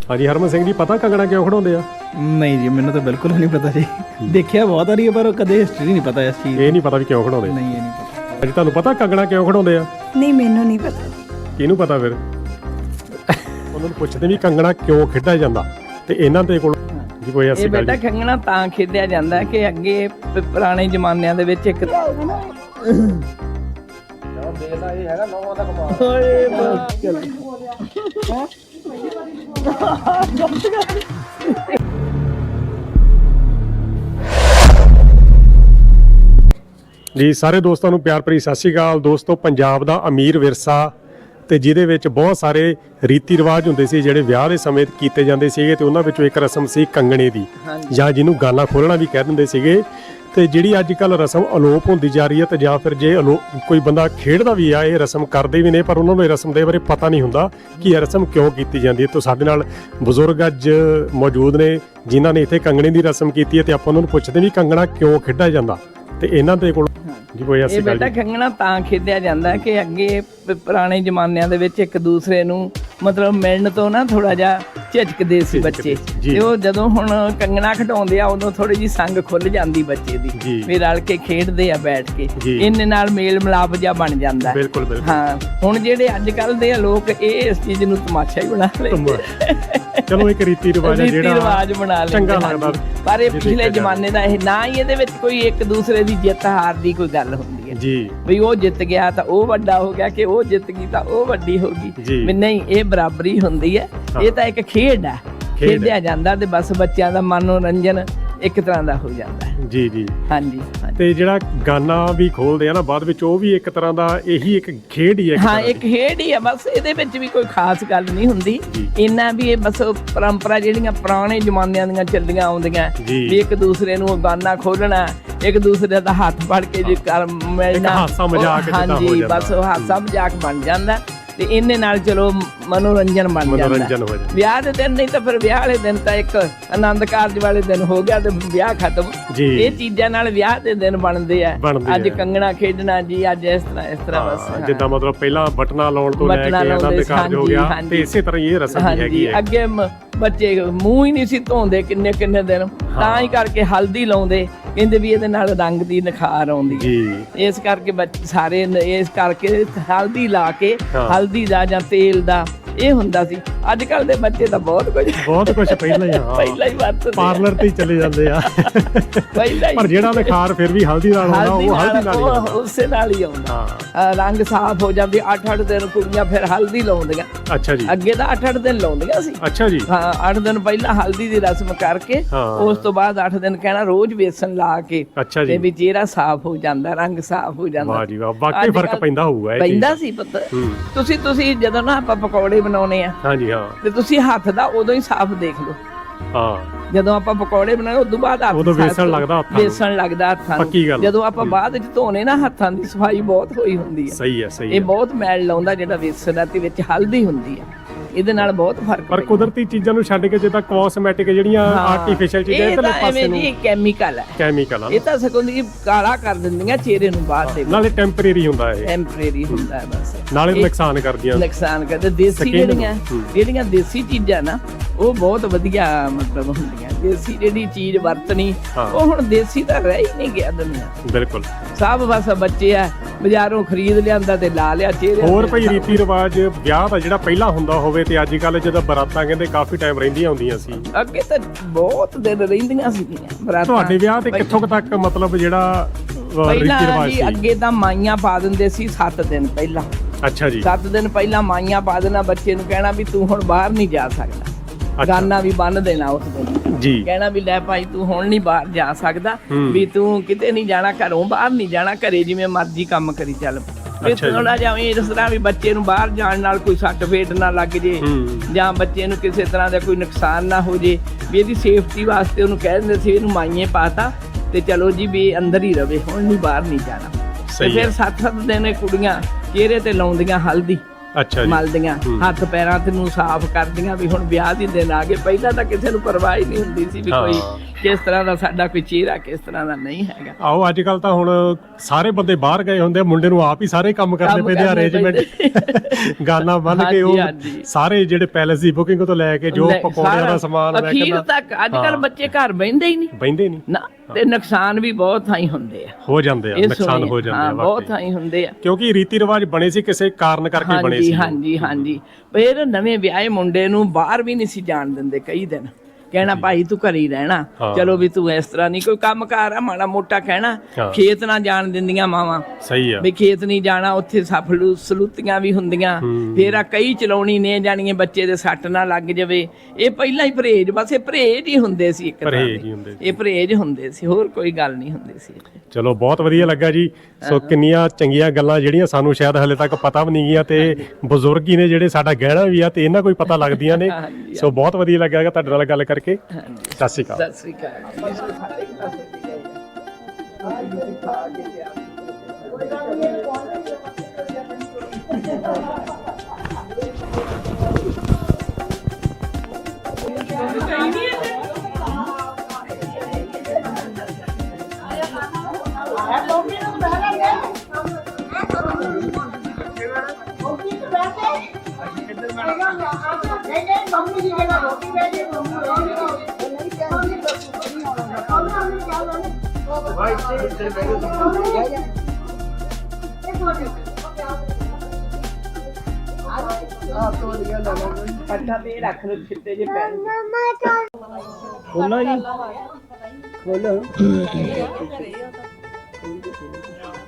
हाँ जी हरमन सिंह जी पता कंगना क्यों खड़ाउंदे आ? नहीं जी मैंने तो बिल्कुल नहीं पता जी। देखिया बहुत आ रही है पर कदे हिस्ट्री नहीं पता इस चीज़। ਇਹ ਨਹੀਂ ਪਤਾ ਵੀ ਕਿਉਂ ਖੜਾਉਂਦੇ? नहीं ये नहीं पता। ਅਜੀ ਤੁਹਾਨੂੰ ਪਤਾ ਕੰਗਣਾ ਕਿਉਂ ਖੜਾਉਂਦੇ ਆ? ਨਹੀਂ ਮੈਨੂੰ ਨਹੀਂ ਪਤਾ। ਕਿਹਨੂੰ ਪਤਾ ਫਿਰ? ਉਹਨਾਂ ਨੂੰ ਪੁੱਛਦੇ ਵੀ ਕੰਗਣਾ ਕਿਉਂ ਖੇਡਿਆ ਜਾਂਦਾ ਤੇ ਇਹਨਾਂ ਦੇ ਕੋਲ ਜੀ ਕੋਈ ਐਸੀ ਇਹ ਗੱਲ ਬੇਟਾ ਕੰਗਣਾ ਤਾਂ ਖੇਡਿਆ ਜਾਂਦਾ ਕਿ ਅੱਗੇ ਪੁਰਾਣੇ ਜ਼ਮਾਨਿਆਂ ਦੇ ਵਿੱਚ ਇੱਕ ਜੀ ਸਾਰੇ ਦੋਸਤਾਂ ਨੂੰ ਪਿਆਰ ਭਰੀ ਸਤਿ ਸ਼੍ਰੀ ਅਕਾਲ। ਦੋਸਤੋ ਪੰਜਾਬ ਦਾ ਅਮੀਰ ਵਿਰਸਾ ਤੇ ਜਿਹਦੇ ਵਿੱਚ ਬਹੁਤ ਸਾਰੇ ਰੀਤੀ ਰਿਵਾਜ ਹੁੰਦੇ ਸੀ ਜਿਹੜੇ ਵਿਆਹ ਦੇ ਸਮੇਂ ਕੀਤੇ ਜਾਂਦੇ ਸੀਗੇ ਤੇ ਉਹਨਾਂ ਵਿੱਚੋਂ ਇੱਕ ਰਸਮ ਸੀ ਕੰਗਣੇ ਦੀ ਜਾਂ ਜਿਹਨੂੰ ਗਾਨਾ ਖੋਲਣਾ ਵੀ ਕਹਿ ਦਿੰਦੇ ਸੀਗੇ ਤੇ ਜਿਹੜੀ ਅੱਜ ਕੱਲ ਰਸਮ ਅਲੋਪ ਹੁੰਦੀ ਜਾ ਰਹੀ ਹੈ ਤੇ ਜਾਂ ਫਿਰ ਜੇ ਕੋਈ ਬੰਦਾ ਖੇਡਦਾ ਵੀ ਆ ਇਹ ਰਸਮ ਕਰਦੇ ਵੀ ਨੇ ਪਰ ਉਹਨਾਂ ਨੂੰ ਇਹ ਰਸਮ ਦੇ ਬਾਰੇ ਪਤਾ ਨਹੀਂ ਹੁੰਦਾ ਕਿ ਇਹ ਰਸਮ ਕਿਉਂ ਕੀਤੀ ਜਾਂਦੀ ਹੈ। ਤਾਂ ਸਾਡੇ ਨਾਲ ਬਜ਼ੁਰਗ ਅੱਜ ਮੌਜੂਦ ਨੇ ਜਿਨ੍ਹਾਂ ਨੇ ਇੱਥੇ ਕੰਗਣੇ ਦੀ ਰਸਮ ਕੀਤੀ ਹੈ ਤੇ ਆਪਾਂ ਉਹਨਾਂ ਨੂੰ ਪੁੱਛਦੇ ਵੀ ਕੰਗਣਾ ਕਿਉਂ ਖੇਡਿਆ ਜਾਂਦਾ ਤੇ ਇਹਨਾਂ ਦੇ ਕੋਲ ਜੀ ਕੋਈ ਐਸੀ ਇਹ ਗੱਲ ਬੇਟਾ ਕੰਗਣਾ ਤਾਂ ਖੇਡਿਆ ਜਾਂਦਾ ਕਿ ਅੱਗੇ ਪੁਰਾਣੇ ਜ਼ਮਾਨਿਆਂ ਦੇ ਵਿੱਚ ਇੱਕ ਦੂਸਰੇ ਨੂੰ ਮਤਲਬ ਮਿਲਣ ਤੋਂ ਨਾ ਥੋੜਾ ਜਿਹਾ ਝਿਜਕਦੇ ਸੀ ਬੱਚੇ ਤੇ ਉਹ ਜਦੋਂ ਹੁਣ ਕੰਗਣਾ ਖਿਡਾਉਂਦੇ ਆ ਉਦੋਂ ਥੋੜੀ ਜੀ ਸੰਗ ਖੁੱਲ ਜਾਂਦੀ ਬੱਚੇ ਦੀ ਵੀ ਰਲ ਕੇ ਖੇਡਦੇ ਆ ਬੈਠ ਕੇ ਇਹਨੇ ਨਾਲ ਮੇਲ ਮਿਲਾਪ ਜਿਹਾ ਬਣ ਜਾਂਦਾ। ਬਿਲਕੁਲ ਬਿਲਕੁਲ ਹਾਂ ਹੁਣ ਜਿਹੜੇ ਅੱਜ ਕੱਲ ਦੇ ਲੋਕ ਇਹ ਇਸ ਚੀਜ਼ ਨੂੰ ਤਮਾਸ਼ਾ ਹੀ ਬਣਾ ਲੈਂਦੇ ਚਲੋ ਇੱਕ ਰੀਤੀ ਰਿਵਾਜ ਹੈ ਜਿਹੜਾ ਰਿਵਾਜ ਬਣਾ ਲੈਂਦੇ ਚੰਗਾ ਲੱਗਦਾ ਪਰ ਇਹ ਪਿਛਲੇ ਜ਼ਮਾਨੇ ਦਾ ਇਹ ਨਾ ਹੀ ਇਹਦੇ ਵਿੱਚ ਕੋਈ ਇੱਕ ਦੂਸਰੇ ਦੀ ਜਿੱਤ ਹਾਰ ਦੀ ਕੋਈ ਗੱਲ ਹੁੰਦੀ ਹੈ ਜੀ ਵੀ ਉਹ ਜਿੱਤ ਗਿਆ ਤਾਂ ਉਹ ਵੱਡਾ ਹੋ ਗਿਆ ਕਿ ਉਹ ਜਿੱਤ ਗਈ ਤਾਂ ਉਹ ਵੱਡੀ ਹੋ ਗਈ ਵੀ ਨਹੀਂ ਇਹ ਬਰਾਬਰੀ ਹੁੰਦੀ ਹੈ। ਇਹ ਤਾਂ ਇੱਕ ਖੇਡ ਹੈ ਖੇਡਿਆ ਜਾਂਦਾ ਤੇ ਬਸ ਬੱਚਿਆਂ ਦਾ ਮਨੋਰੰਜਨ ਇੱਕ ਤਰ੍ਹਾਂ ਦਾ ਹੋ ਜਾਂਦਾ ਹੈ। ਜੀ ਜੀ ਹਾਂਜੀ ਤੇ ਜਿਹੜਾ ਗਾਨਾ ਵੀ ਖੋਲਦੇ ਆ ਨਾ ਬਾਅਦ ਵਿੱਚ ਉਹ ਵੀ ਇੱਕ ਤਰ੍ਹਾਂ ਦਾ ਇਹੀ ਇੱਕ ਖੇਡ ਹੀ ਹੈ। ਹਾਂ ਇੱਕ ਖੇਡ ਹੀ ਆ ਬਸ ਇਹਦੇ ਵਿੱਚ ਵੀ ਕੋਈ ਖਾਸ ਗੱਲ ਨਹੀਂ ਹੁੰਦੀ ਇੰਨਾ ਵੀ ਇਹ ਬਸ ਪਰੰਪਰਾ ਜਿਹੜੀਆਂ ਪੁਰਾਣੇ ਜ਼ਮਾਨਿਆਂ ਦੀਆਂ ਚੱਲੀਆਂ ਆਉਂਦੀਆਂ ਵੀ ਇੱਕ ਦੂਸਰੇ ਨੂੰ ਗਾਨਾ ਖੋਲਣਾ ਇੱਕ ਦੂਸਰੇ ਦਾ ਹੱਥ ਫੜ ਕੇ ਜੇ ਕਰ ਮਿਲਣਾ ਹਾਸਾ ਮਜ਼ਾਕ ਹਾਂਜੀ ਬਸ ਉਹ ਹਾਸਾ ਮਜ਼ਾਕ ਬਣ ਜਾਂਦਾ ਤੇ ਇਹਨੇ ਨਾਲ ਚਲੋ ਮਨੋਰੰਜਨ ਬਣ ਜਾਂਦਾ। ਵਿਆਹ ਦੇ ਦਿਨ ਨਹੀਂ ਤਾਂ ਫਿਰ ਵਿਆਹ ਵਾਲੇ ਦਿਨ ਤਾਂ ਇੱਕ ਆਨੰਦ ਕਾਰਜ ਵਾਲੇ ਦਿਨ ਹੋ ਗਿਆ ਤੇ ਵਿਆਹ ਖਤਮ। ਇਹ ਚੀਜ਼ਾਂ ਨਾਲ ਵਿਆਹ ਦੇ ਦਿਨ ਬਣਦੇ ਆ। ਅੱਜ ਕੰਗਣਾ ਖੇਡਣਾ ਜੀ ਅੱਜ ਇਸ ਤਰ੍ਹਾਂ ਬਸ ਜਿੱਦਾਂ ਮਤਲਬ ਪਹਿਲਾਂ ਬਟਨਾ ਲਾਉਣ ਤੋਂ ਲੈ ਕੇ ਆਨੰਦ ਕਾਰਜ ਹੋ ਗਿਆ ਤੇ ਇਸੇ ਤਰ੍ਹਾਂ ਇਹ ਰਸਮ ਹੈਗੀ ਹੈ। ਅੱਗੇ ਬੱਚੇ ਮੂੰਹ ਹੀ ਨਹੀਂ ਸੀ ਧੋਂਦੇ ਕਿੰਨੇ ਦਿਨ ਤਾਂ ਹੀ ਕਰਕੇ ਹਲਦੀ ਲਾਉਂਦੇ ਕਹਿੰਦੇ ਵੀ ਇਹਦੇ ਨਾਲ ਰੰਗ ਦੀ ਨਿਖਾਰ ਆਉਂਦੀ ਹੈ। ਇਸ ਕਰਕੇ ਬੱਚੇ ਸਾਰੇ ਇਸ ਕਰਕੇ ਹਲਦੀ ਲਾ ਕੇ ਹਲਦੀ ਦਾ ਜਾਂ ਤੇਲ ਦਾ ਇਹ ਹੁੰਦਾ ਸੀ। ਅੱਜ ਕੱਲ ਦੇ ਬੱਚੇ ਤਾਂ ਬਹੁਤ ਕੁਝ ਪਹਿਲਾਂ ਹੀ ਵਰਤਦੇ ਪਾਰਲਰ ਤੇ ਚਲੇ ਜਾਂਦੇ ਆ ਪਹਿਲਾਂ ਹੀ ਪਰ ਜਿਹੜਾ ਨਿਖਾਰ ਫਿਰ ਵੀ ਹਲਦੀ ਨਾਲ ਆਉਂਦਾ ਉਹ ਹਲਦੀ ਨਾਲ ਉਸੇ ਨਾਲ ਹੀ ਆਉਂਦਾ। ਰੰਗ ਸਾਫ਼ ਹੋ ਜਾਂਦੇ 8-8 ਦਿਨ ਕੁੜੀਆਂ ਫਿਰ ਹਲਦੀ ਲਾਉਂਦੀਆਂ। ਅੱਛਾ ਜੀ ਅੱਗੇ ਤਾਂ 8-8 ਦਿਨ ਲਾਉਂਦੀਆਂ ਸੀ। ਅੱਛਾ ਜੀ ਹਾਂ 8 ਦਿਨ ਪਹਿਲਾਂ ਹਲਦੀ ਦੀ ਰਸਮ ਕਰਕੇ ਉਸ ਤੋਂ ਬਾਅਦ 8 ਦਿਨ ਕਹਿਣਾ ਰੋਜ਼ ਬੇਸਨ ਲਾ ਕੇ ਤੇ ਵੀ ਚਿਹਰਾ ਸਾਫ਼ ਹੋ ਜਾਂਦਾ ਰੰਗ ਸਾਫ਼ ਹੋ ਜਾਂਦਾ। ਵਾਹ ਜੀ ਵਾਹ ਵਾਕਈ ਫਰਕ ਪੈਂਦਾ ਹੋਊਗਾ ਇਹ ਪੈਂਦਾ ਸੀ ਪਤਾ। ਤੁਸੀਂ ਜਦੋਂ ਨਾ ਆਪਾਂ ਪਕੌੜੇ ਬਣਾਉਣੇ ਆ ਹਾਂਜੀ ਹਾਂ ਤੇ ਤੁਸੀਂ ਹੱਥ ਦਾ ਉਦੋਂ ਹੀ ਸਾਫ਼ ਦੇਖ ਲਓ। ਹਾਂ ਜਦੋਂ ਆਪਾਂ ਪਕੌੜੇ ਬਣਾਉਣੇ ਉਦੋਂ ਬਾਅਦ ਉਦੋਂ ਬੇਸਣ ਲੱਗਦਾ ਹੱਥਾਂ ਨੂੰ। ਜਦੋਂ ਆਪਾਂ ਬਾਅਦ ਵਿੱਚ ਧੋਣੇ ਨਾ ਹੱਥਾਂ ਦੀ ਸਫਾਈ ਬਹੁਤ ਹੋਈ ਹੁੰਦੀ ਹੈ। ਸਹੀ ਹੈ ਇਹ ਬਹੁਤ ਮੈਲ ਲਾਉਂਦਾ ਜਿਹੜਾ ਬੇਸਣ ਤੇ ਵਿੱਚ ਹਲਦੀ ਹੁੰਦੀ ਹੈ ਇਹਦੇ ਨਾਲ ਬਹੁਤ ਫਰਕ ਪਰ ਕੁਦਰਤੀ ਚੀਜ਼ਾਂ ਨੂੰ ਛੱਡ ਕੇ ਜਿੱਦਾਂ ਕਾਸਮੈਟਿਕ ਜਿਹੜੀਆਂ ਆਰਟੀਫੀਸ਼ੀਅਲ ਚੀਜ਼ਾਂ ਇਹ ਤਾਂ ਪਾਸੇ ਨੂੰ ਇਹ ਕੈਮੀਕਲ ਹੈ ਇਹ ਤਾਂ ਸਕੂੰਦੀ ਕਾਲਾ ਕਰ ਦਿੰਦੀਆਂ ਚਿਹਰੇ ਨੂੰ ਬਾਅਦ ਦੇ ਨਾਲੇ ਟੈਂਪਰੇਰੀ ਹੁੰਦਾ ਇਹ ਟੈਂਪਰੇਰੀ ਹੁੰਦਾ ਬਸ ਨਾਲੇ ਨੁਕਸਾਨ ਕਰਦੇ ਦੇਸੀ ਜਿਹੜੀਆਂ ਦੇਸੀ ਚੀਜ਼ਾਂ ਨਾ ਉਹ ਬਹੁਤ ਵਧੀਆ ਮਤਲਬ ਹੁੰਦੀਆਂ। ਦੇਸੀ ਜਿਹੜੀ ਚੀਜ਼ ਵਰਤਣੀ ਉਹ ਹੁਣ ਦੇਸੀ ਤਾਂ ਰਹਿ ਹੀ ਨਹੀਂ ਗਿਆ ਦੁਨੀਆ ਬਿਲਕੁਲ ਸਭ ਬਸ ਬੱਚੇ ਆ ਬਾਜ਼ਾਰੋਂ ਖਰੀਦ ਲਿਆਂਦਾ ਤੇ ਲਾ ਲਿਆ ਚਿਹਰੇ। ਹੋਰ ਭਾਈ ਰੀਤੀ ਰਿਵਾਜ ਵਿਆਹ ਦਾ ਜਿਹੜਾ ਪਹਿਲਾਂ ਹੁੰਦਾ ਹੋਵੇ ਤੇ ਅੱਜ ਕੱਲ ਜਦੋਂ ਬਰਾਤਾਂ ਕਹਿੰਦੇ ਕਾਫੀ ਟਾਈਮ ਰਹਿੰਦੀਆਂ ਹੁੰਦੀਆਂ ਸੀ। ਅੱਗੇ ਤਾਂ ਬਹੁਤ ਦਿਨ ਰਹਿੰਦੀਆਂ ਸੀਗੀਆਂ ਬਰਾਤਾਂ। ਤੁਹਾਡੇ ਵਿਆਹ ਤੇ ਕਿੱਥੋਂ ਤੱਕ ਮਤਲਬ ਜਿਹੜਾ ਰੀਤੀ ਰਿਵਾਜ ਸੀ? ਅੱਗੇ ਤਾਂ ਮਾਈਆਂ ਪਾ ਦਿੰਦੇ ਸੀ 7 ਦਿਨ ਪਹਿਲਾਂ। ਅੱਛਾ ਜੀ 7 ਦਿਨ ਪਹਿਲਾਂ ਮਾਈਆਂ ਪਾ ਦੇਣਾ ਬੱਚੇ ਨੂੰ ਕਹਿਣਾ ਵੀ ਤੂੰ ਹੁਣ ਬਾਹਰ ਨਹੀਂ ਜਾ ਸਕਦਾ। ਗਾਨਾ ਵੀ ਬੰਨ ਦੇਣਾ ਉਸ ਦਿਨ ਜੀ ਕਹਿਣਾ ਵੀ ਲੈ ਭਾਈ ਤੂੰ ਹੁਣ ਨਹੀਂ ਬਾਹਰ ਜਾ ਸਕਦਾ ਵੀ ਤੂੰ ਕਿਤੇ ਨਹੀਂ ਜਾਣਾ ਘਰੋਂ ਬਾਹਰ ਨਹੀਂ ਜਾਣਾ ਘਰੇ ਜਿਵੇਂ ਮਰਜ਼ੀ ਕੰਮ ਕਰੀ ਚੱਲ। ਥੋੜਾ ਜਿਹਾ ਇਸ ਤਰ੍ਹਾਂ ਵੀ ਬੱਚੇ ਨੂੰ ਬਾਹਰ ਜਾਣ ਨਾਲ ਕੋਈ ਸੱਟ ਫੇਟ ਨਾ ਲੱਗ ਜੇ ਜਾਂ ਬੱਚੇ ਨੂੰ ਕਿਸੇ ਤਰ੍ਹਾਂ ਦਾ ਕੋਈ ਨੁਕਸਾਨ ਨਾ ਹੋ ਜੇ ਵੀ ਇਹਦੀ ਸੇਫਟੀ ਵਾਸਤੇ ਉਹਨੂੰ ਕਹਿ ਦਿੰਦੇ ਸੀ ਇਹਨੂੰ ਮਾਈਏ ਪਾਤਾ ਤੇ ਚਲੋ ਜੀ ਵੀ ਅੰਦਰ ਹੀ ਰਵੇ ਹੁਣ ਨਹੀਂ ਬਾਹਰ ਨਹੀਂ ਜਾਣਾ। ਤੇ ਫਿਰ 7-7 ਦਿਨ ਕੁੜੀਆਂ ਚਿਹਰੇ ਤੇ ਲਾਉਂਦੀਆਂ ਹਲਦੀ ਅੱਛਾ ਜੀ। ਮਲਦੀਆਂ, ਹੱਥ ਪੈਰਾਂ ਤੇ ਨੂੰ ਸਾਫ਼ ਕਰਦੀਆਂ ਵੀ ਹੁਣ ਵਿਆਹ ਦੇ ਦਿਨ ਆ ਗਏ। ਪਹਿਲਾਂ ਤਾਂ ਕਿਸੇ ਨੂੰ ਪਰਵਾਹ ਹੀ ਨਹੀਂ ਹੁੰਦੀ ਸੀ ਵੀ ਕੋਈ ਕਿਸ ਤਰ੍ਹਾਂ ਦਾ ਸਾਡਾ ਕੋਈ ਚਿਹਰਾ ਕਿਸ ਤਰ੍ਹਾਂ ਦਾ ਨਹੀਂ ਹੈਗਾ। ਆਓ ਅੱਜ ਕੱਲ ਤਾਂ ਹੁਣ ਸਾਰੇ ਬੰਦੇ ਬਾਹਰ ਗਏ ਹੁੰਦੇ ਆ, ਮੁੰਡੇ ਨੂੰ ਆਪ ਹੀ ਸਾਰੇ ਕੰਮ ਕਰਨੇ ਪੈਂਦੇ ਆ, ਅਰੇਂਜਮੈਂਟ ਗਾਨਾ ਬੰਨ ਕੇ ਉਹ ਸਾਰੇ ਜਿਹੜੇ ਪੈਲੇਸ ਦੀ ਬੁਕਿੰਗ ਤੋਂ ਲੈ ਕੇ ਜੋ ਪਕੌੜਿਆਂ ਦਾ ਸਮਾਨ ਅਖੀਰ ਤੱਕ ਅੱਜ ਕੱਲ ਬੱਚੇ ਘਰ ਬਹਿੰਦੇ ਹੀ ਨਹੀਂ ਨਾ, ਤੇ ਨੁਕਸਾਨ ਵੀ ਬਹੁਤ ਥਾਈਂ ਹੁੰਦੇ ਆ, ਹੋ ਜਾਂਦੇ ਆ, ਨੁਕਸਾਨ ਹੋ ਜਾਂਦੇ ਆ, ਬਹੁਤ ਥਾਈਂ ਹੁੰਦੇ ਆ, ਕਿਉਂਕਿ ਰੀਤੀ ਰਿਵਾਜ ਬਣੇ ਸੀ ਕਿਸੇ ਕਾਰਨ ਕਰਕੇ ਬਣੇ ਸੀ। ਹਾਂਜੀ ਫਿਰ ਨਵੇਂ ਵਿਆਹੇ ਮੁੰਡੇ ਨੂੰ ਬਾਹਰ ਵੀ ਨਹੀਂ ਸੀ ਜਾਣ ਦਿੰਦੇ ਕਈ ਦਿਨ, ਕਹਿਣਾ ਭਾਈ ਤੂੰ ਘਰੇ ਹੀ ਰਹਿਣਾ, ਚਲੋ ਵੀ ਤੂੰ ਇਸ ਤਰ੍ਹਾਂ ਨਹੀਂ ਕੋਈ ਕੰਮ ਕਾਰ ਆ ਮਾੜਾ ਮੋਟਾ ਕਹਿਣਾ, ਖੇਤ ਨਾ ਜਾਣ ਦਿੰਦੀਆਂ ਮਾਵਾਂ, ਸਹੀ ਆ ਵੀ ਖੇਤ ਨਹੀਂ ਜਾਣਾ, ਉੱਥੇ ਸਫਲੂ ਸਲੂਤੀਆਂ ਵੀ ਹੁੰਦੀਆਂ, ਫੇਰ ਆ ਕਈ ਚਲਾਉਣੀ ਨੇ ਜਾਣੀਏ ਬੱਚੇ ਦੇ ਸੱਟ ਨਾ ਲੱਗ ਜਾਵੇ, ਇਹ ਪਹਿਲਾਂ ਹੀ ਪਰਹੇਜ, ਬਸ ਇਹ ਪਰਹੇਜ ਹੀ ਹੁੰਦੇ ਸੀ, ਇੱਕ ਤਰ੍ਹਾਂ ਦੇ ਇਹ ਪਰਹੇਜ ਹੁੰਦੇ ਸੀ, ਹੋਰ ਕੋਈ ਗੱਲ ਨਹੀਂ ਹੁੰਦੀ ਸੀ। ਚਲੋ ਬਹੁਤ ਵਧੀਆ ਲੱਗਾ ਜੀ। ਸੋ ਕਿੰਨੀਆਂ ਚੰਗੀਆਂ ਗੱਲਾਂ ਜਿਹੜੀਆਂ ਸਾਨੂੰ ਸ਼ਾਇਦ ਹਲੇ ਤੱਕ ਪਤਾ ਵੀ ਨਹੀਂ ਗੀਆਂ, ਤੇ ਬਜ਼ੁਰਗ ਹੀ ਨੇ ਜਿਹੜੇ ਸਾਡਾ ਗਹਿਣਾ ਵੀ ਆ ਤੇ ਇਹਨਾਂ ਕੋਈ ਪਤਾ ਲੱਗਦੀਆਂ ਨੇ। ਸੋ ਬਹੁਤ ਵਧੀਆ ਲੱਗਾ ਤੁਹਾਡੇ ਨਾਲ ਗੱਲ ਕਰਕੇ। ਸਤਿ ਸ਼੍ਰੀ ਅਕਾਲ। ਸਤਿ ਸ਼੍ਰੀ ਅਕਾਲ। ਪੱਠਾ ਤੇ ਰੱਖ ਲੋ ਛਿੱਟੇ ਜੇ ਪੈਣ। ਖੋਲੋ ਜੀ, ਖੋਲੋ।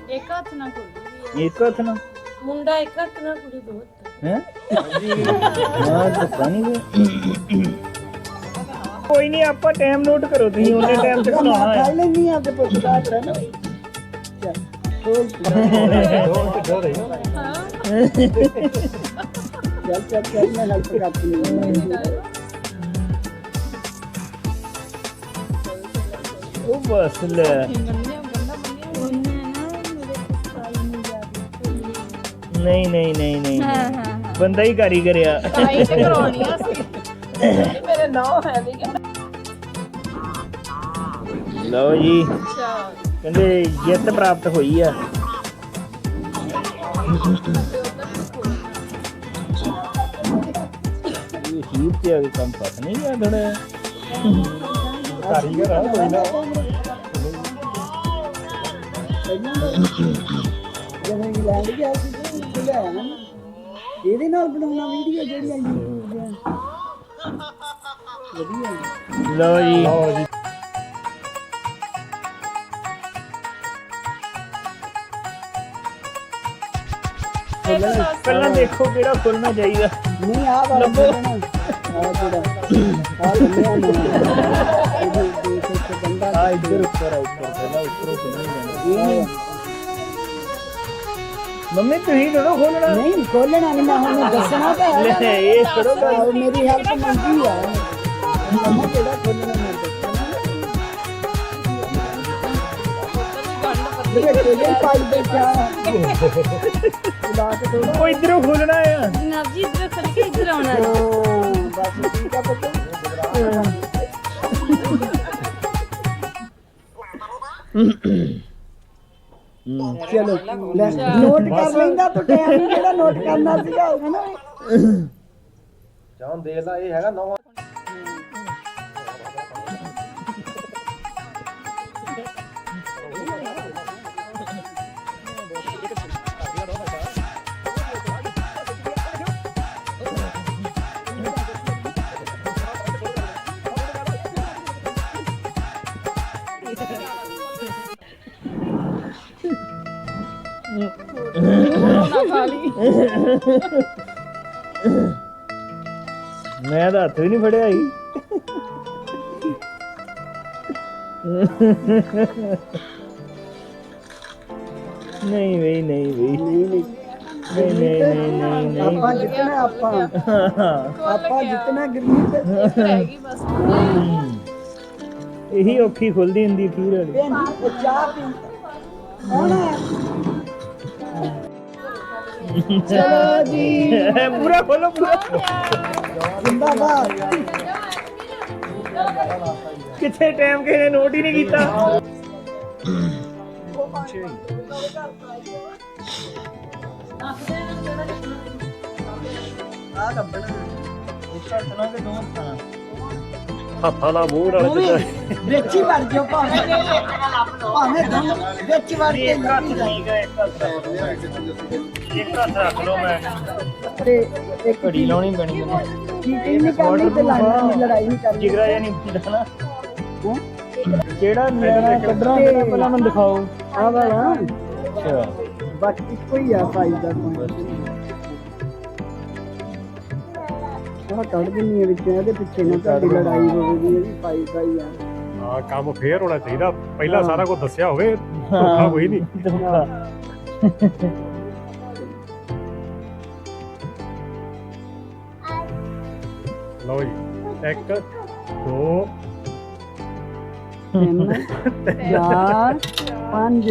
ਇੱਕ ਹੱਥ ਨਾਲ ਖੋਲੋ, ਇੱਕ ਹੱਥ ਨਾਲ ਮੁੰਡਾ ਇੱਕ ਹੱਥ ਨਾਲ, ਕੁੜੀ ਦੋ ਹੱਥ। ਹੈ ਪਤਾ ਨਹੀਂ ਕੋਈ ਨਹੀਂ, ਆਪਾਂ ਟਾਈਮ ਨੋਟ ਕਰੋ, ਤੁਸੀਂ ਉਹਨੇ ਟਾਈਮ ਤੇ ਬਣਾਉਣਾ ਹੈ। ਲੈਣੀ ਆ ਤੇ ਪੁੱਛਦਾ ਰਹਿਣਾ ਚੱਲ ਮੈਂ ਹੈਲਪ ਕਰਦੀ ਉਹ ਬਸ ਲੈ, ਨਹੀਂ ਬੰਦਾ ਹੀ ਕਾਰੀਗਰ ਆ। ਮੇਰੇ ਨੌ ਹੈ ਵੀ ਲਓ ਜੀ, ਕਹਿੰਦੇ ਜਿੱਤ ਪ੍ਰਾਪਤ ਹੋਈ ਆ। ਇਹ ਹੀਰ ਤੇ ਆ ਕੇ ਕੰਮ ਪਤ ਨਹੀਂ ਗਿਆ ਥੋੜਾ ਕਾਰੀਗਰ ਆ ਕੋਈ ਨਾ। ਜਦੋਂ ਇੰਗਲੈਂਡ ਗਿਆ ਸੀ ਤੇ ਲੈ ਆਣਾ ਇਹਦੇ ਨਾਲ ਬਣਾਉਣਾ ਵੀਡੀਓ ਜਿਹੜੀ ਆਈ ਵਧੀਆ। ਲਓ ਜੀ, ਪਹਿਲਾਂ ਦੇਖੋ ਕਿਹੜਾ ਖੁੱਲਣਾ ਚਾਹੀਦਾ। ਨਹੀਂ ਆ ਵਾਲਾ ਬਣਾਉਣਾ ਆ ਜਿਹੜਾ ਆ ਲੱਲਿਆ ਨਾ ਇਹ ਦੇਖ ਕੇ ਬੰਦਾ ਆ ਇੱਧਰ ਉੱਪਰ ਪਹਿਲਾਂ ਉੱਪਰੋਂ ਖੁੱਲਣੀ ਮੰਮੀ ਤੁਸੀਂ ਥੋੜਾ ਖੋਲਣਾ। ਨਹੀਂ ਖੋਲਣਾ ਨਹੀਂ, ਮੈਂ ਹੁਣ ਦੱਸਣਾ ਤਾਂ ਹੈ। ਇਹ ਥੋੜਾ ਆਹ ਮੇਰੀ ਹੈਲਪ ਮੰਗੀ ਆ, ਮੈਂ ਕਿਹੜਾ ਖੋਲਣਾ ਮੈਂ ਦੱਸਣਾ। ਮੇਰੇ ਕੋਲ ਪਾਈ ਬੈਠਾ ਲਾ ਕੇ ਥੋੜਾ ਉਹ ਇੱਧਰੋਂ ਖੋਲਣਾ ਆ। ਨਵਜੀ ਇੱਧਰ ਖੜ ਕੇ ਇੱਧਰ ਆਉਣਾ ਹੈ। ਬਸ ਠੀਕ ਆ ਪੁੱਤ। ਚਲੋ ਲੈ ਨੋਟ ਕਰ ਲੈਂਦਾ ਤੂੰ, ਟਾਈਮ ਜਿਹੜਾ ਨੋਟ ਕਰਨਾ ਸੀਗਾ ਉਹ ਨਾ ਚਾਹ ਦੇਖ ਲਾ, ਇਹ ਹੈਗਾ ਨਵਾਂ। ਮੈਂ ਤਾਂ ਹੱਥ ਵੀ ਨਹੀਂ ਫੜਿਆ ਸੀ। ਨਹੀਂ ਬਈ, ਨਹੀਂ ਬਈ, ਨਹੀਂ ਆਪਾਂ ਜਿੱਤਣਾ, ਆਪਾਂ ਜਿੱਤਣਾ ਗਰੀਬ ਰਹੇਗੀ ਬਸ। ਇਹੀ ਔਖੀ ਖੁੱਲਦੀ ਹੁੰਦੀ ਖੀਰ ਵਾਲੀ। ਭੈਣ ਜੀ ਉਹ ਚਾਹ ਪੀ ਕੌਣ ਹੈ? ਚਲੋ ਜੀ ਪੂਰਾ ਖੋਲੋ ਪੂਰਾ ਜਿੰਦਾਬਾਦ ਕਿੱਥੇ ਟਾਈਮ ਕਿਸੇ ਨੇ ਨੋਟ ਹੀ ਨਹੀਂ ਕੀਤਾ ਆ ਕੱਢਣਾ ਇੱਕ ਹੱਥ ਨਾਲ ਕਿ ਦੋ ਹੱਥਾਂ ਨਾਲ ਹੱਥਾਂ ਨਾਲ ਮੂੰਹ ਨਾਲ ਵਿੱਚ ਹੀ ਵੜ ਜਾਓ ਭਾਵੇਂ ਦੋਨੋਂ ਵਿੱਚ ਵੜ ਕੇ ਇੱਕ ਹੱਥ ਠੀਕ ਹੈ ਇੱਕ ਹੱਥ ਰੱਖ ਲਓ ਮੈਂ ਤੇ ਇੱਕ ਘੜੀ ਲਾਉਣੀ ਪੈਣੀ ਮੈਨੂੰ ਚੀਟਿੰਗ ਨਹੀਂ ਕਰਨੀ ਤੇ ਲੜਾਈ ਨਹੀਂ ਕਰਨੀ ਜਿਗਰਾ ਜਾਂ ਨਹੀਂ ਹੁੰਦਾ ਨਾ ਕਿਹੜਾ ਨਿਆਣਾ ਕੱਢਣਾ ਕਿਹੜਾ ਪਹਿਲਾਂ ਮੈਨੂੰ ਦਿਖਾਓ ਆ ਵਾਲਾ ਅੱਛਾ ਬਾਕੀ ਕੋਈ ਆ ਸਾਈਜ਼ ਦਾ ਆਹ ਕੱਢ ਦਿੰਨੀ ਆ ਵਿੱਚੋਂ ਇਹਦੇ ਪਿੱਛੇ ਨਾ ਤੁਹਾਡੀ ਲੜਾਈ ਹੋਵੇਗੀ ਇਹ ਵੀ ਫਾਇਦਾ ਦਾ ਹੀ ਆ ਹਾਂ ਕੰਮ ਫੇਰ ਹੋਣਾ ਚਾਹੀਦਾ ਪਹਿਲਾਂ ਸਾਰਾ ਕੁਝ ਦੱਸਿਆ ਹੋਵੇ ਧੋਖਾ ਕੋਈ ਨਹੀਂ ਲਓ ਜੀ 1 2 3 4 5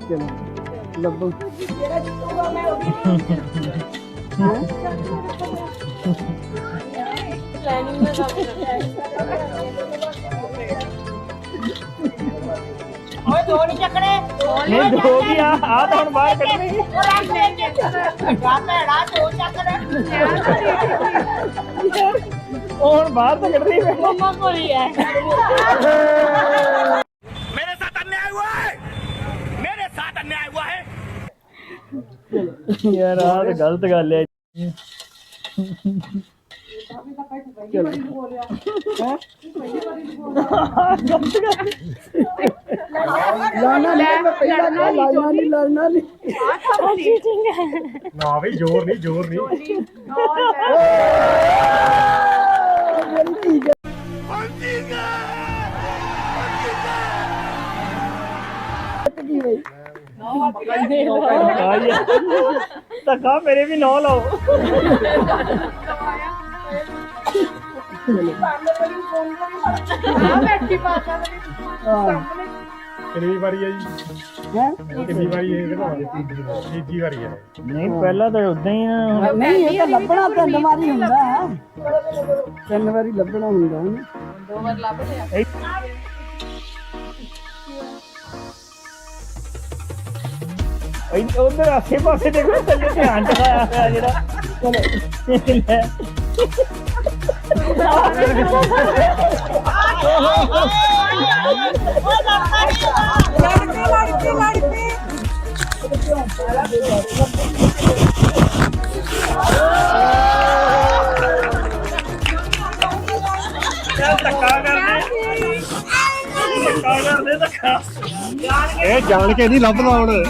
ਚਲੋ ਲੱਭੋ ਪਲੈਨਿੰਗ ਦਾ ਕੰਮ ਕਰਦਾ ਓਏ ਦੋ ਨਹੀਂ ਚੱਕਣੇ ਨਹੀਂ ਦੋ ਕੀ ਆ ਤਾਂ ਹੁਣ ਬਾਹਰ ਕੱਢਣੀ ਉਹ ਰੱਖ ਦੇ ਗਾ ਭੈੜਾ ਦੋ ਚੱਕਣੇ ਉਹ ਹੁਣ ਬਾਹਰ ਤਾਂ ਕੱਢਣੀ ਪੈਣੀ ਮੰਮਾ ਕੋਲ ਹੀ ਹੈ ਯਾਰ ਆਹ ਤਾਂ ਗਲਤ ਗੱਲ ਹੈ ਲੜਨਾ ਨਹੀਂ ਮੈਂ ਪਹਿਲਾਂ ਲੜਨਾ ਨਹੀਂ ਨਾ ਵੀ ਜ਼ੋਰ ਨਹੀਂ ਧੱਕਾ ਮੇਰੇ ਵੀ ਨੌ ਲਾਓ ਕਿੰਨੀ ਵਾਰੀ ਹੈ ਜੀ ਕਿੰਨੀ ਵਾਰੀ ਹੈ ਤੀਜੀ ਵਾਰੀ ਹੈ ਨਹੀਂ ਪਹਿਲਾਂ ਤਾਂ ਉਦਾਂ ਹੀ ਆ ਨਹੀਂ ਇਹ ਤਾਂ ਲੱਭਣਾ 3 ਵਾਰੀ ਹੁੰਦਾ 3 ਵਾਰੀ ਲੱਭਣਾ ਹੁੰਦਾ ਨਾ 2 ਵਾਰ ਲੱਭ ਲਿਆ ਉਧਰ ਆਸੇ ਪਾਸੇ ਦੇਖੋ ਥੱਲੇ ਧਿਆਨ ਟਿਕਾਇਆ ਹੋਇਆ ਜਿਹੜਾ ਚਲੋ ਇਹ ਜਾਣ ਕੇ ਨਹੀਂ ਲੱਭਦਾ ਹੁਣ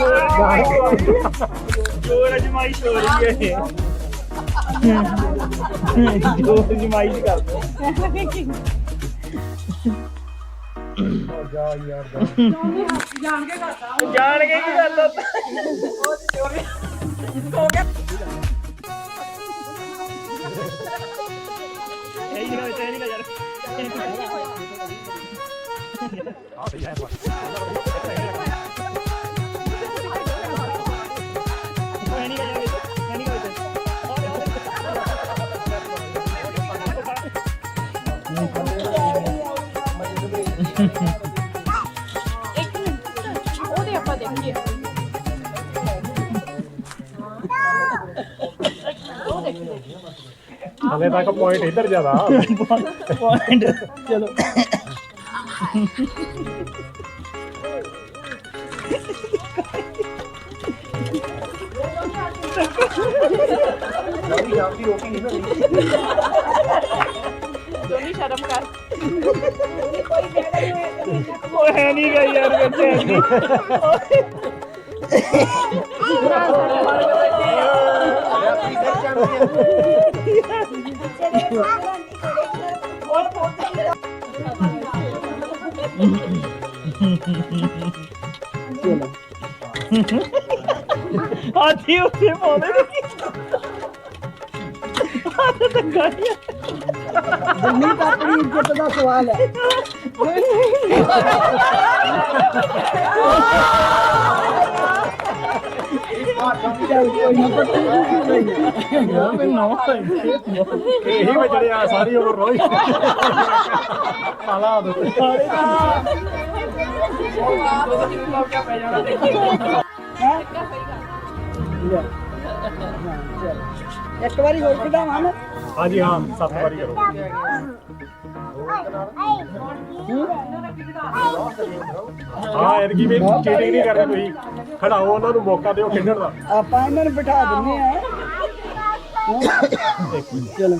ਜੋਰ ਅਜਮਾਇਸ਼ ਹੋ ਰਹੀ ਹੈ ਜੋਰ ਅਜਮਾਇਸ਼ ਕਰਦੇ ਜਾਣ ਕੇ ਕੀ ਕਰਦਾ ਉਹਦੇ ਆਪਾਂ ਦੇਖੀਏ ਹਲੇ ਤੱਕ ਪੁਆਇੰਟ ਇੱਧਰ ਜ਼ਿਆਦਾ ਪੁਆਇੰਟ ਚਲੋ ਦੋਨੀ ਸ਼ਰਮ ਕਰ ਉਹ ਹੈ ਨਹੀਂ ਗਾ ਯਾਰ ਬੱਚੇ ਹਾਥੀ ਉੱਤੇ ਪਾਉਂਦੇ ਨੇ ਹੱਥ ਤਾਂ ਗਾੜੀਆਂ ਦਿੱਲੀ ਤਾਂ ਆਪਣੀ ਇੱਜ਼ਤ ਦਾ ਸਵਾਲ ਹੈ ਚੱਲ ਕੋਈ ਨਾ ਪੱਟੀ ਇਹੀ ਵਜੜੇ ਆ ਸਾਰੀ ਉਮਰ ਰੋਈ ਪਾਲਾ ਦੋ ਇੱਕ ਵਾਰੀ ਹੋਰ ਖਿਡਾਵਾਂ ਨਾ ਹਾਂਜੀ ਹਾਂ 7 ਵਾਰੀ ਕਰੋ ਹਾਂ ਐਤਕੀ ਵੀ ਚੀਟਿੰਗ ਨਹੀਂ ਕਰਨੀ ਤੁਸੀਂ ਖੜਾਓ ਉਹਨਾਂ ਨੂੰ ਮੌਕਾ ਦਿਓ ਖੇਡਣ ਦਾ ਆਪਾਂ ਇਹਨਾਂ ਨੂੰ ਬਿਠਾ ਦਿੰਨੇ ਆ ਚਲੋ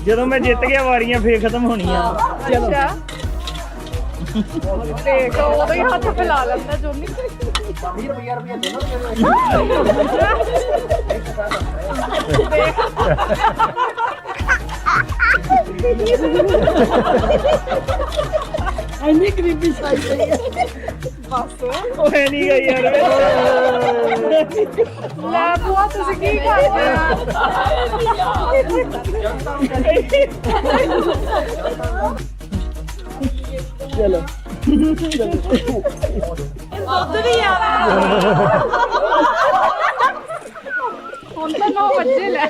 ਜਦੋਂ ਮੈਂ ਜਿੱਤ ਗਿਆ ਵਾਰੀਆਂ ਫੇਰ ਖਤਮ ਹੋਣੀਆਂ ਚਲੋ ਦੇਖ ਉਦੋਂ ਹੀ ਹੱਥ ਫੈਲਾ ਲੈਂਦਾ ਜੋਨੀ 20 ਰੁਪਏ ਦੋਨੋਂ ਇੰਨੀ ਗਰੀਬੀ ਸਾਈ ਪਈ ਹੈ ਬਸ ਉਹ ਹੈ ਨਹੀਂ ਗਈ ਯਾਰ ਲੈ ਬੁਆ ਤੁਸੀਂ ਕੀ ਕਰਦੇ ਚਲੋ ਦੁੱਧ ਵੀ ਆ ਹੁਣ ਤਾਂ 9 ਵਜੇ ਲੈ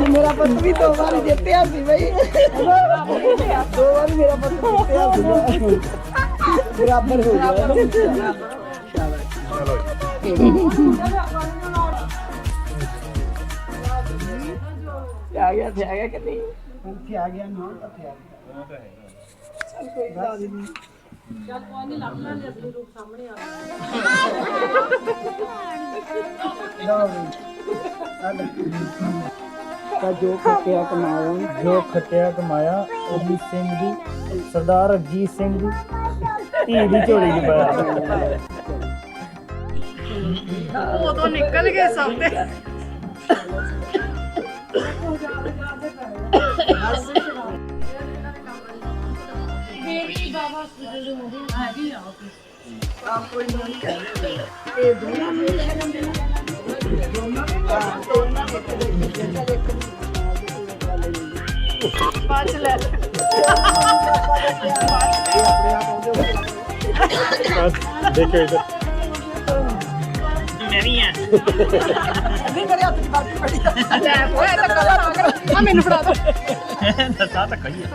ਮੇਰਾ ਪੁੱਤ ਵੀ 2 ਵਾਰ ਜਿੱਤਿਆ ਸੀ ਬਈ 2 ਵਾਰ ਮੇਰਾ ਪੁੱਤ ਜਿੱਤਿਆ ਸੀ ਬਰਾਬਰ ਹੋ ਗਿਆ ਆ ਗਿਆ ਕਿ ਨਹੀਂ ਇੱਥੇ ਆ ਗਿਆ ਨਾ ਇੱਥੇ ਆ ਗਿਆ ਚੱਲ ਕੋਈ ਗੱਲ ਨਹੀਂ ਤਾਂ ਜੋ ਖੱਟਿਆ ਕਮਾਇਆ ਉਹੀ ਸਿੰਘ ਦੀ ਸਰਦਾਰ ਅਜੀਤ ਸਿੰਘ ਦੀ ਧੀ ਦੀ ਝੋਲੀ ਚ ਪਾਇਆ ਉਦੋਂ ਨਿਕਲ ਗਏ ਸਭ ਤੇ ਬਾਅਦ ਚ ਲੈ ਦੇਖੋ ਇਧਰ ਨਹੀਂ ਮੇਰੇ ਹੱਥ 'ਚ ਬਾਕੀ ਪੜੀ ਲੈ ਓਏ ਤਾਂ ਕਲਾ ਆ ਮੈਨੂੰ ਫੜਾ ਦੋ ਦੱਸਾਂ ਤਾਂ ਕਹੀਏ